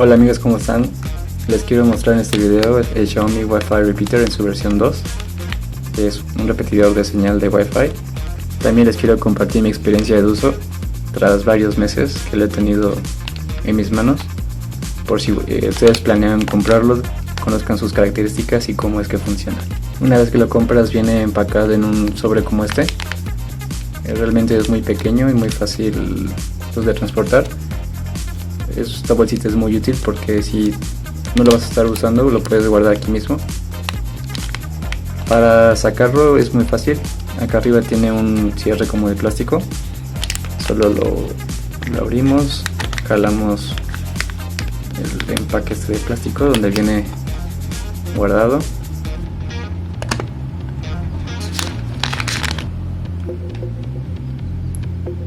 Hola amigos, ¿cómo están? Les quiero mostrar en este video el Xiaomi Wi-Fi Repeater en su versión 2. Es un repetidor de señal de Wi-Fi. También les quiero compartir mi experiencia de uso tras varios meses que lo he tenido en mis manos. Por si ustedes planean comprarlo, conozcan sus características y cómo es que funciona. Una vez que lo compras viene empacado en un sobre como este. Realmente es muy pequeño y muy fácil de transportar. Esta bolsita es muy útil porque si no lo vas a estar usando lo puedes guardar aquí mismo. Para sacarlo es muy fácil. Acá arriba tiene un cierre como de plástico. Solo lo abrimos, jalamos el empaque este de plástico donde viene guardado.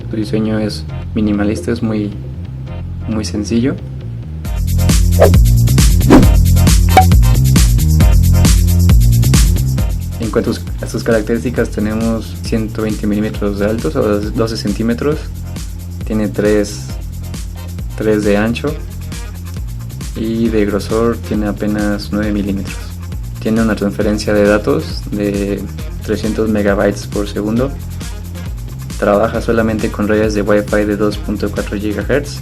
Su diseño es minimalista, es muy sencillo. En cuanto a sus características, tenemos 120 milímetros de altos o 12 centímetros. Tiene 3 de ancho y de grosor tiene apenas 9 milímetros. Tiene una transferencia de datos de 300 megabytes por segundo. Trabaja solamente con redes de Wi-Fi de 2.4 GHz.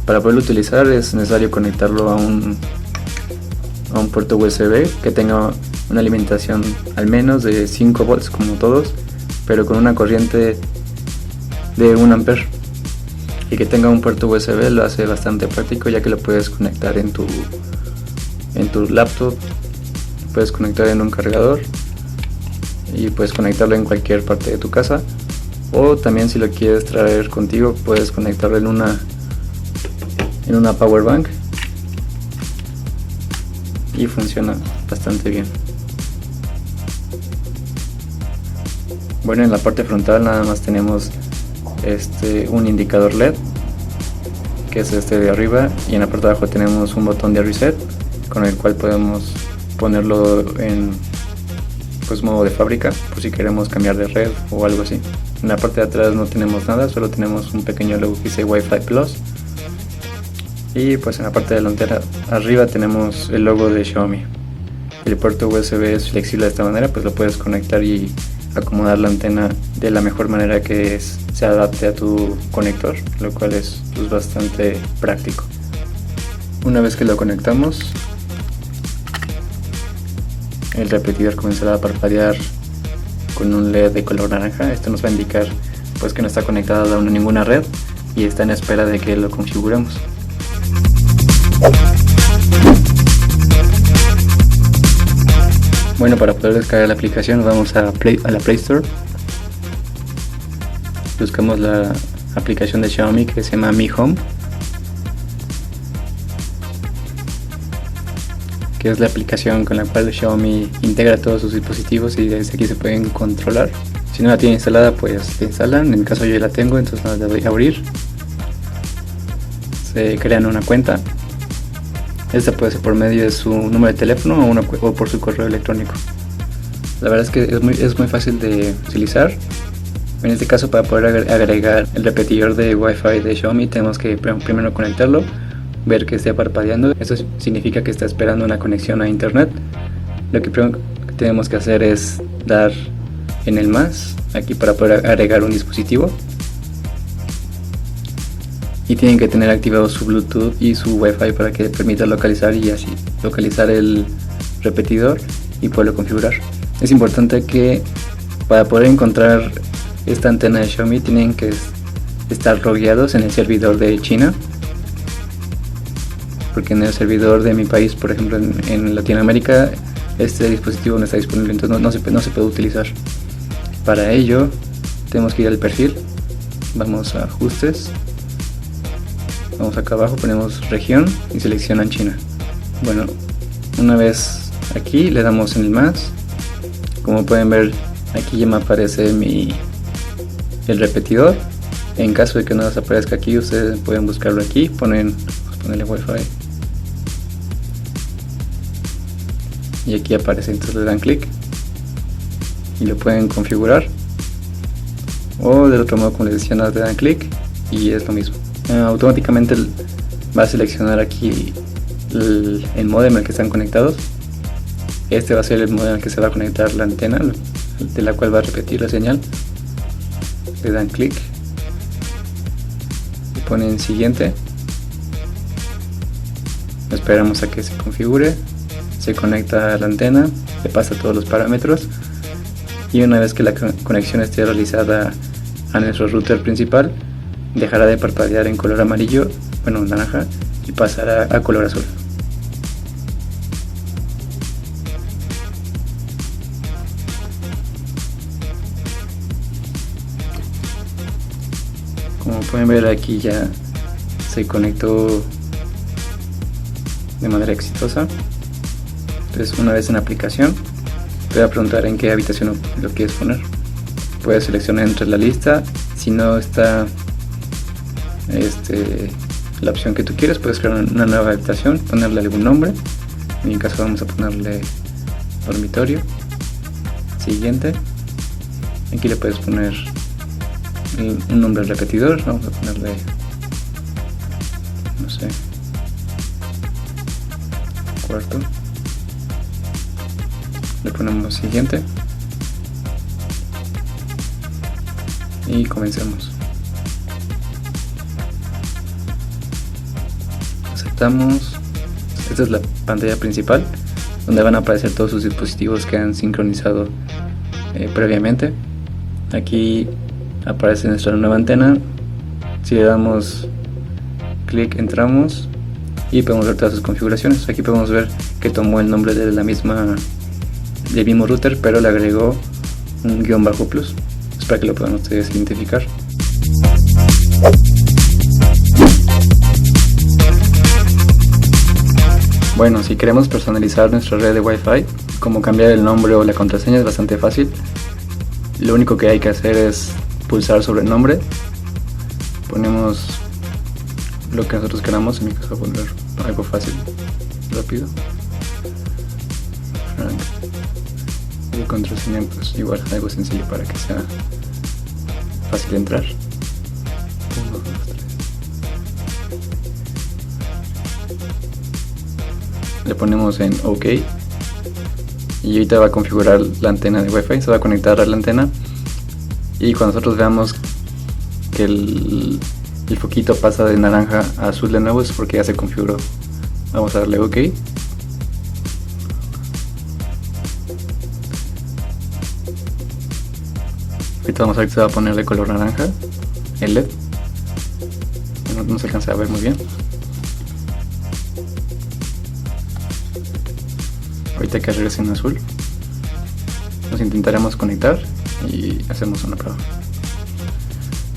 Para poderlo utilizar es necesario conectarlo a un puerto USB que tenga una alimentación al menos de 5 volts como todos, pero con una corriente de 1 ampere, y que tenga un puerto USB lo hace bastante práctico, ya que lo puedes conectar en tu laptop, puedes conectar en un cargador y puedes conectarlo en cualquier parte de tu casa, o también si lo quieres traer contigo puedes conectarlo en una power bank y funciona bastante bien. Bueno, en la parte frontal nada más tenemos un indicador LED, que es este de arriba, y en la parte de abajo tenemos un botón de reset con el cual podemos ponerlo en modo de fábrica por si queremos cambiar de red o algo así. En la parte de atrás no tenemos nada, solo tenemos un pequeño logo que dice Wi-Fi Plus. Y pues en la parte delantera arriba tenemos el logo de Xiaomi. El puerto USB es flexible de esta manera, pues lo puedes conectar y acomodar la antena de la mejor manera que se adapte a tu conector, lo cual es bastante práctico. Una vez que lo conectamos, el repetidor comenzará a parpadear con un LED de color naranja. Esto nos va a indicar pues que no está conectado a ninguna red y está en espera de que lo configuremos. Bueno, para poder descargar la aplicación vamos a la Play Store. Buscamos la aplicación de Xiaomi que se llama Mi Home, que es la aplicación con la cual Xiaomi integra todos sus dispositivos y desde aquí se pueden controlar. Si no la tienen instalada, pues la instalan. En mi caso yo ya la tengo, entonces nada, le doy a abrir. Se crean una cuenta. Esta puede ser por medio de su número de teléfono o por su correo electrónico. La verdad es que es muy fácil de utilizar. En este caso, para poder agregar el repetidor de Wi-Fi de Xiaomi, tenemos que primero conectarlo, ver que esté parpadeando. Eso significa que está esperando una conexión a internet. Lo que primero que tenemos que hacer es dar en el más aquí para poder agregar un dispositivo. Y tienen que tener activado su Bluetooth y su Wi-Fi para que permita localizar y así localizar el repetidor y poderlo configurar. Es importante que para poder encontrar esta antena de Xiaomi tienen que estar logueados en el servidor de China, porque en el servidor de mi país, por ejemplo en Latinoamérica, este dispositivo no está disponible, entonces no se puede utilizar. Para ello tenemos que ir al perfil, vamos a ajustes. Vamos acá abajo, ponemos región y seleccionan China. Bueno, una vez aquí le damos en el más. Como pueden ver, aquí ya me aparece el repetidor. En caso de que no les aparezca aquí, ustedes pueden buscarlo aquí, ponerle Wi-Fi y aquí aparece, entonces le dan clic y lo pueden configurar, o del otro modo como les decía, le dan clic y es lo mismo. Automáticamente va a seleccionar aquí el módem al que están conectados. Este va a ser el módem al que se va a conectar la antena, de la cual va a repetir la señal. Le dan clic y ponen siguiente. Esperamos a que se configure, se conecta a la antena, le pasa todos los parámetros y una vez que la conexión esté realizada a nuestro router principal, dejará de parpadear en color amarillo, bueno, naranja, y pasará a color azul. Como pueden ver, aquí ya se conectó de manera exitosa. Entonces, una vez en la aplicación, te va a preguntar en qué habitación lo quieres poner. Puedes seleccionar entre la lista. Si no está la opción que tú quieres, puedes crear una nueva habitación, ponerle algún nombre. En mi caso vamos a ponerle dormitorio. Siguiente. Aquí le puedes poner un nombre repetidor. Vamos a ponerle, no sé, cuarto. Le ponemos siguiente y comencemos. Aceptamos. Esta es la pantalla principal donde van a aparecer todos sus dispositivos que han sincronizado previamente. Aquí aparece nuestra nueva antena. Si le damos clic, entramos y podemos ver todas sus configuraciones. Aquí podemos ver que tomó el nombre del mismo router, pero le agregó un guión bajo plus. Es para que lo puedan ustedes identificar. Bueno, si queremos personalizar nuestra red de Wi-Fi, como cambiar el nombre o la contraseña es bastante fácil. Lo único que hay que hacer es pulsar sobre el nombre, ponemos lo que nosotros queramos. En mi caso voy a poner algo fácil, rápido. Frank. Y contraseña, pues igual algo sencillo para que sea fácil de entrar. 1, 2, 3. Le ponemos en OK y ahorita va a configurar la antena de Wi-Fi. Se va a conectar a la antena y cuando nosotros veamos que el foquito pasa de naranja a azul de nuevo, es porque ya se configuró. Vamos a darle OK. Ahorita vamos a ver que se va a poner de color naranja el LED. No se alcanza a ver muy bien. Ahorita que regrese en azul, nos intentaremos conectar y hacemos una prueba.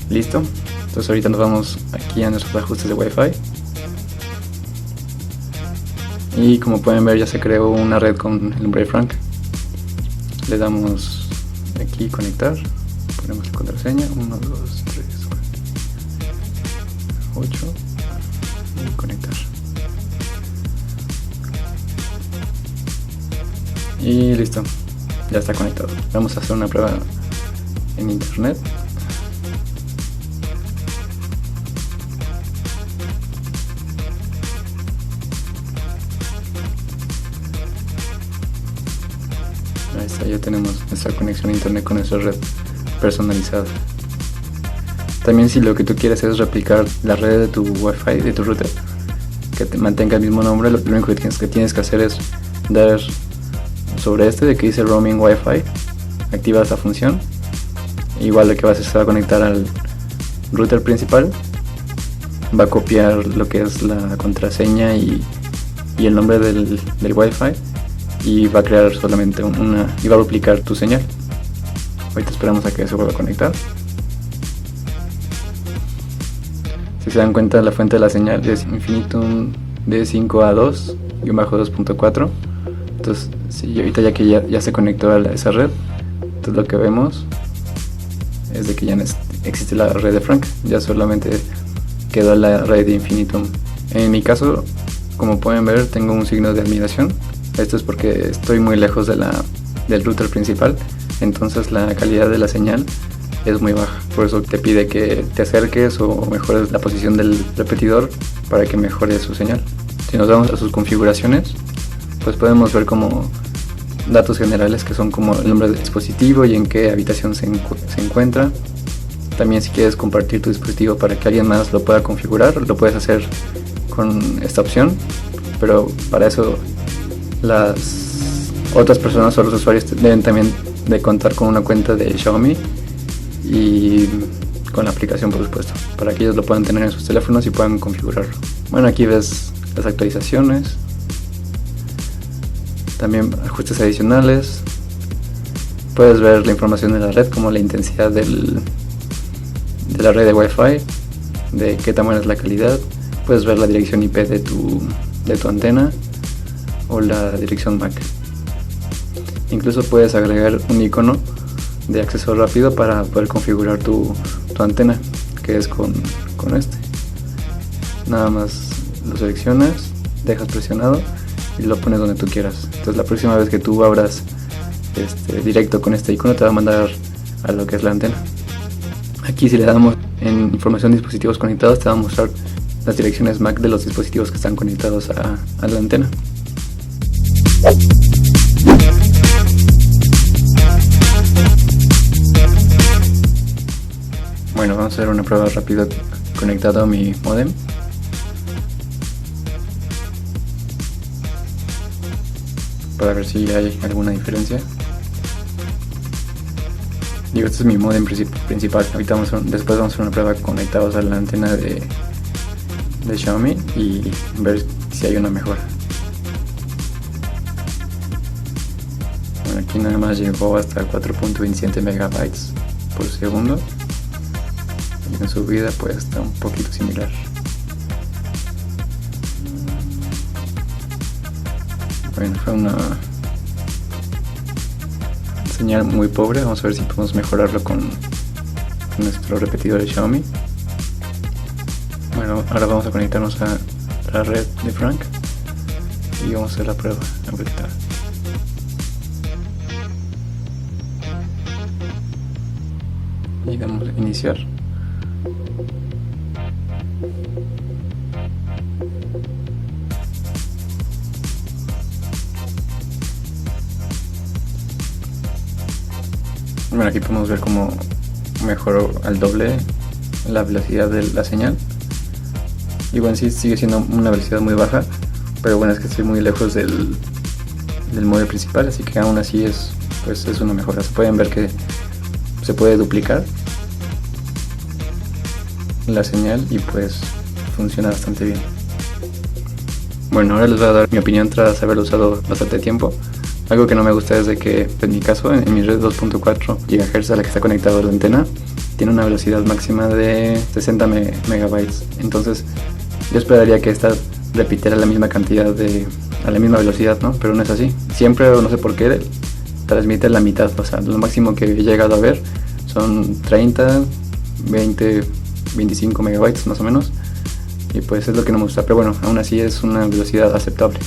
Listo. Entonces ahorita nos vamos aquí a nuestros ajustes de Wi-Fi. Y como pueden ver, ya se creó una red con el nombre de Frank. Le damos aquí conectar. Ponemos la contraseña 1, 2, 3, 4, 8 y conectar. Y listo, ya está conectado. Vamos a hacer una prueba en internet. Ahí está, ya tenemos nuestra conexión a internet con nuestra red personalizada. También, si lo que tú quieres es replicar la red de tu Wi-Fi, de tu router, que te mantenga el mismo nombre, lo único que tienes que hacer es dar sobre de que dice roaming Wi-Fi, activa esta función. Igual lo que va a hacer, se va a conectar al router principal, va a copiar lo que es la contraseña y el nombre del Wi-Fi y va a crear solamente y va a duplicar tu señal. Ahorita esperamos a que se vuelva a conectar. Si se dan cuenta, la fuente de la señal es Infinitum D5A2-2.4. Entonces, sí, ahorita ya se conectó a esa red. Entonces lo que vemos es de que ya no existe la red de Frank, ya solamente quedó la red de Infinitum. En mi caso, como pueden ver, tengo un signo de admiración. Esto es porque estoy muy lejos del router principal, entonces la calidad de la señal es muy baja. Por eso te pide que te acerques o mejores la posición del repetidor para que mejore su señal. Si nos vamos a sus configuraciones, pues podemos ver como datos generales que son como el nombre del dispositivo y en qué habitación se encuentra. También si quieres compartir tu dispositivo para que alguien más lo pueda configurar, lo puedes hacer con esta opción, pero para eso las otras personas o los usuarios deben también de contar con una cuenta de Xiaomi y con la aplicación, por supuesto, para que ellos lo puedan tener en sus teléfonos y puedan configurarlo. Bueno, aquí ves las actualizaciones, también ajustes adicionales, puedes ver la información de la red como la intensidad de la red de Wi-Fi, de qué tan buena es la calidad, puedes ver la dirección IP de tu antena o la dirección MAC. Incluso puedes agregar un icono de acceso rápido para poder configurar tu antena, que es con este. Nada más lo seleccionas, dejas presionado y lo pones donde tú quieras. Entonces la próxima vez que tú abras directo con este icono te va a mandar a lo que es la antena. Aquí si le damos en información de dispositivos conectados te va a mostrar las direcciones MAC de los dispositivos que están conectados a la antena. Bueno, vamos a hacer una prueba rápida conectado a mi modem. Para ver si hay alguna diferencia. Digo, este es mi modem principal. Ahorita después vamos a hacer una prueba conectados a la antena de Xiaomi y ver si hay una mejora. Bueno, aquí nada más llegó hasta 4.27 megabytes por segundo y en subida pues está un poquito similar. Bueno, fue una señal muy pobre. Vamos a ver si podemos mejorarlo con nuestro repetidor de Xiaomi. Bueno, ahora vamos a conectarnos a la red de Frank y vamos a hacer la prueba ahorita. Y damos a iniciar. Bueno, aquí podemos ver cómo mejoró al doble la velocidad de la señal. Y bueno, sí sigue siendo una velocidad muy baja, pero bueno, es que estoy muy lejos del módem principal, así que aún así es una mejora. Se pueden ver que se puede duplicar la señal y pues funciona bastante bien. Bueno, ahora les voy a dar mi opinión tras haberlo usado bastante tiempo. Algo que no me gusta es de que en mi caso, en mi red 2.4 GHz a la que está conectada la antena, tiene una velocidad máxima de 60 megabytes. Entonces yo esperaría que esta repitiera la misma cantidad a la misma velocidad, ¿no? Pero no es así. Siempre, no sé por qué, transmite la mitad. O sea, lo máximo que he llegado a ver son 30, 20, 25 megabytes más o menos. Y pues es lo que no me gusta. Pero bueno, aún así es una velocidad aceptable.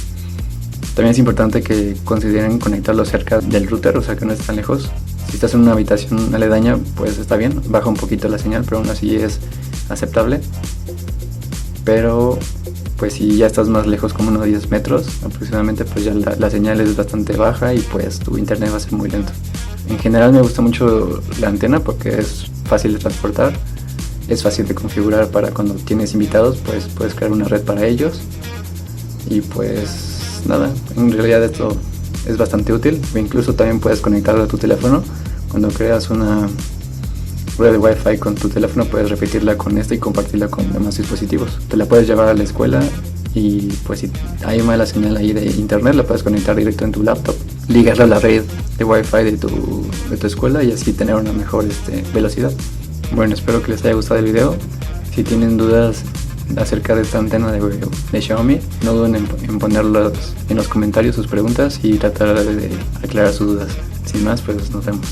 También es importante que consideren conectarlo cerca del router, o sea que no esté tan lejos. Si estás en una habitación aledaña, pues está bien, baja un poquito la señal, pero aún así es aceptable. Pero pues si ya estás más lejos, como unos 10 metros aproximadamente, pues ya la señal es bastante baja y pues tu internet va a ser muy lento. En general me gusta mucho la antena porque es fácil de transportar, es fácil de configurar para cuando tienes invitados, pues puedes crear una red para ellos. Y pues nada, en realidad esto es bastante útil. Incluso también puedes conectarlo a tu teléfono. Cuando creas una red de Wi-Fi con tu teléfono, puedes repetirla con y compartirla con demás dispositivos. Te la puedes llevar a la escuela y pues si hay mala señal ahí de internet, la puedes conectar directo en tu laptop, ligarla a la red de Wi-Fi de tu escuela y así tener una mejor velocidad. Bueno, espero que les haya gustado el video. Si tienen dudas acerca de esta antena de Xiaomi, no duden en ponerlas en los comentarios sus preguntas y tratar de aclarar sus dudas. Sin más, pues nos vemos.